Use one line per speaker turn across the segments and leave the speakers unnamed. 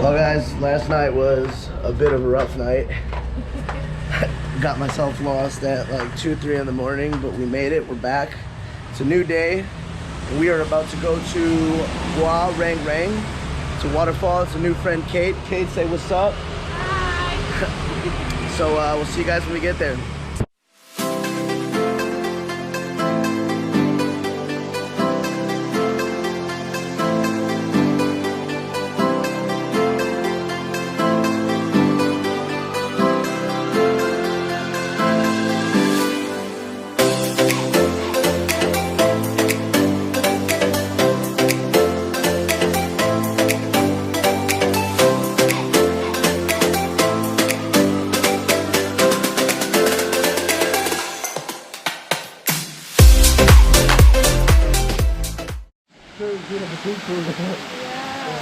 Well guys, last night was a bit of a rough night. Got myself lost at like 2 or 3 in the morning, but we made it. We're back. It's a new day. And we are about to go to Gua Rang Rang. It's a waterfall. It's a new friend, Kate. Kate, say what's up. Hi. So we'll see you guys when we get there.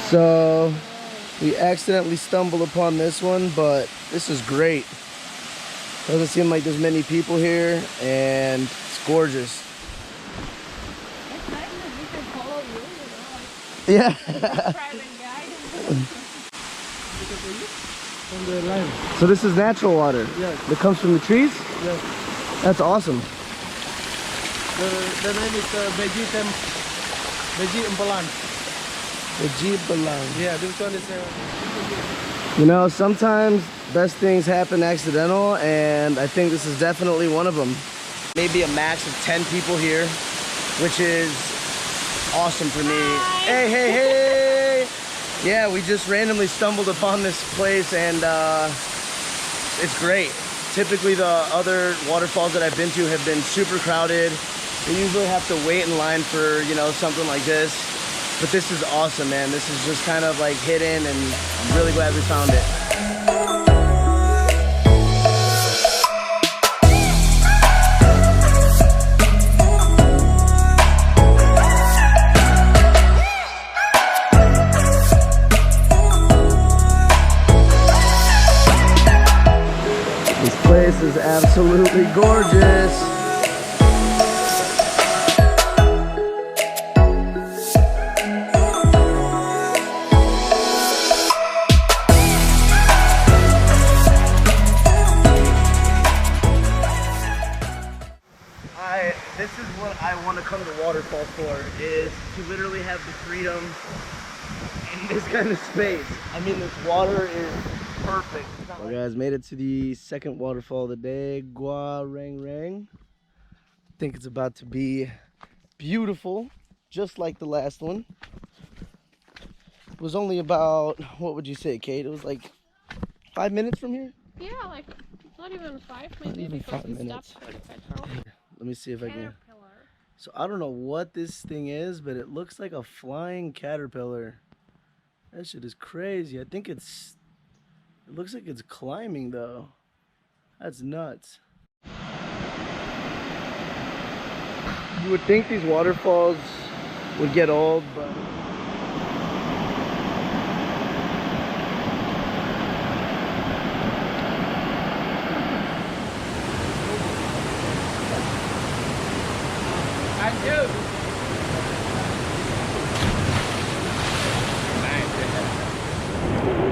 So we accidentally stumbled upon this one, but this is great. Doesn't seem like there's many people here, and it's gorgeous.
It's nice that we can follow you, you know, like
Yeah.
private guide.
So this is natural water?
Yes.
That comes from the trees?
Yes.
That's awesome.
The name is Veggie Imbalan. Yeah, this one is
You know, sometimes best things happen accidental, and I think this is definitely one of them. Maybe a max of 10 people here, which is awesome for me.
Hi.
Hey, hey, hey! Yeah, we just randomly stumbled upon this place, and it's great. Typically the other waterfalls that I've been to have been super crowded. You usually have to wait in line for, you know, something like this. But this is awesome, man. This is just kind of like hidden, and I'm really glad we found it. This place is absolutely gorgeous. This is what I want to come to waterfall for, is to literally have the freedom in this kind of space. I mean, this water is perfect. Well, guys, made it to the second waterfall of the day, Gua Rang Rang. I think it's about to be beautiful, just like the last one. It was only about, what would you say, Kate? It was like 5 minutes from here?
Yeah, like not even 5, maybe.
Not even 5 minutes.
For the petrol.
Let me see if I can.
Caterpillar.
So I don't know what this thing is, but it looks like a flying caterpillar. That shit is crazy. I think it looks like it's climbing though. That's nuts. You would think these waterfalls would get old, but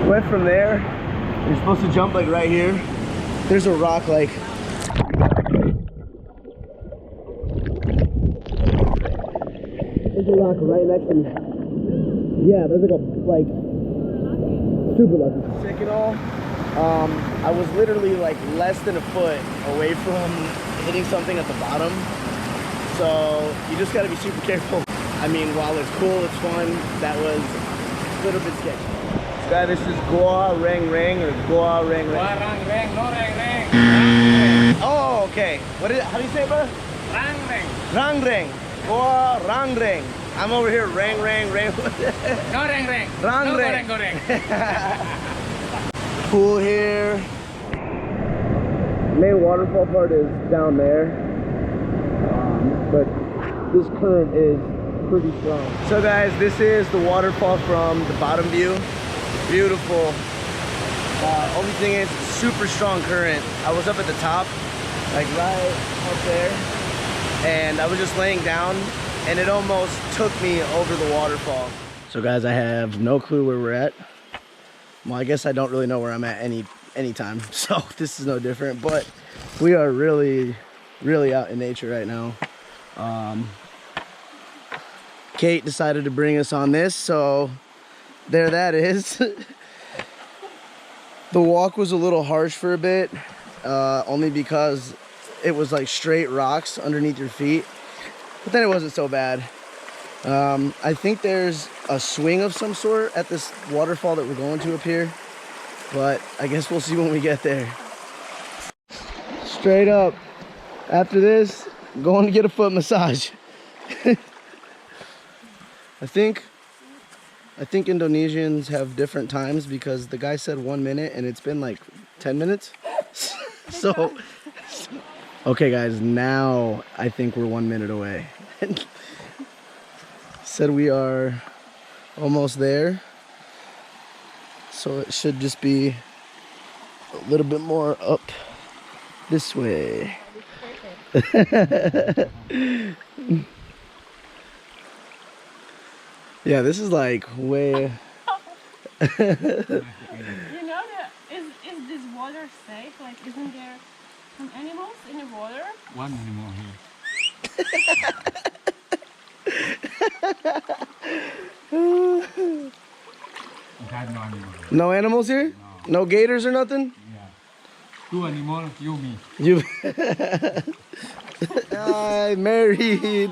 went from there. You're supposed to jump like right here. There's a rock like there's a rock right next to me. Yeah, there's like super lucky. Second all, I was literally like less than a foot away from hitting something at the bottom. So you just gotta be super careful. I mean, while it's cool, it's fun, that was a little bit sketchy. Guy, this is Gua Rang Rang or Gua Rang Rang?
Gua Rang Rang, no Rang Rang.
Oh, okay. What is it? How do you say it, brother?
Rang Rang.
Rang Rang. Gua Rang Rang. I'm over here Rang Rang Rang.
No Rang Rang.
Rang
No
Rang.
Rang.
Pool here. Main waterfall part is down there. But this current is pretty strong. So guys, this is the waterfall from the bottom view. Beautiful. Only thing is, super strong current. I was up at the top, like right up there, and I was just laying down, and it almost took me over the waterfall. So guys, I have no clue where we're at. Well, I guess I don't really know where I'm at anytime, so this is no different. But we are really out in nature right now. Kate decided to bring us on this, so there that is. The walk was a little harsh for a bit, only because it was like straight rocks underneath your feet, but then it wasn't so bad. I think there's a swing of some sort at this waterfall that we're going to up here, but I guess we'll see when we get there. Straight up, after this, I'm going to get a foot massage. I think Indonesians have different times because the guy said 1 minute and it's been like 10 minutes. So, okay guys, now I think we're 1 minute away. Said we are almost there. So it should just be a little bit more up this way. Yeah, this is like way.
You know that is this water safe? Like, isn't there some animals in the water?
One animal here. No animal.
No animals here? No gators or nothing?
Yeah. 2 animals, you, me.
You. I'm married.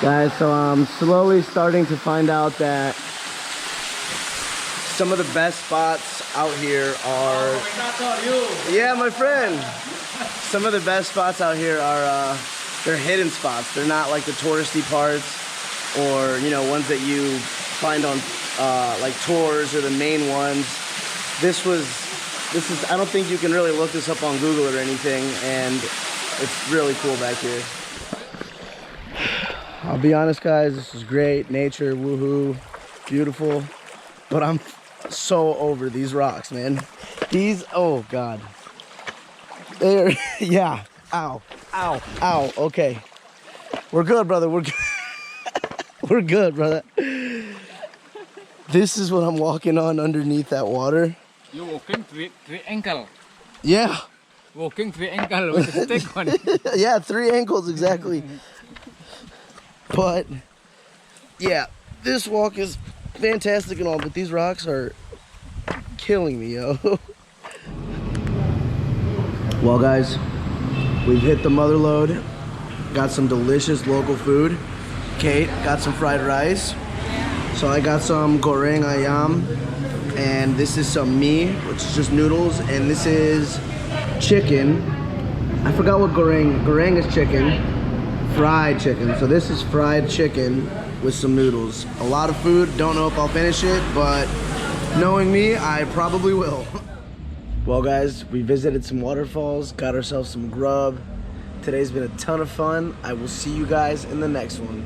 Guys, so I'm slowly starting to find out that some of the best spots out here are... Yeah, my friend! Some of the best spots out here are, they're hidden spots. They're not like the touristy parts or, you know, ones that you find on like tours or the main ones. This is, I don't think you can really look this up on Google or anything, and it's really cool back here. I'll be honest guys, this is great, nature, woohoo, beautiful, but I'm so over these rocks, man. These, oh God. They're, yeah, ow, ow, ow, okay. We're good, brother, we're good. We're good, brother. This is what I'm walking on underneath that water.
You walking three ankle.
Yeah.
Walking 3 ankle with a stick one.
Yeah, 3 ankles, exactly. But yeah, this walk is fantastic and all, but these rocks are killing me, yo. Well guys, we've hit the mother lode, got some delicious local food. Kate got some fried rice, so I got some goreng ayam, and this is some mee, which is just noodles, and this is chicken. I forgot what goreng is chicken. Fried chicken. So this is fried chicken with some noodles. A lot of food. Don't know if I'll finish it, but knowing me, I probably will. Well guys, we visited some waterfalls, got ourselves some grub. Today's been a ton of fun. I will see you guys in the next one.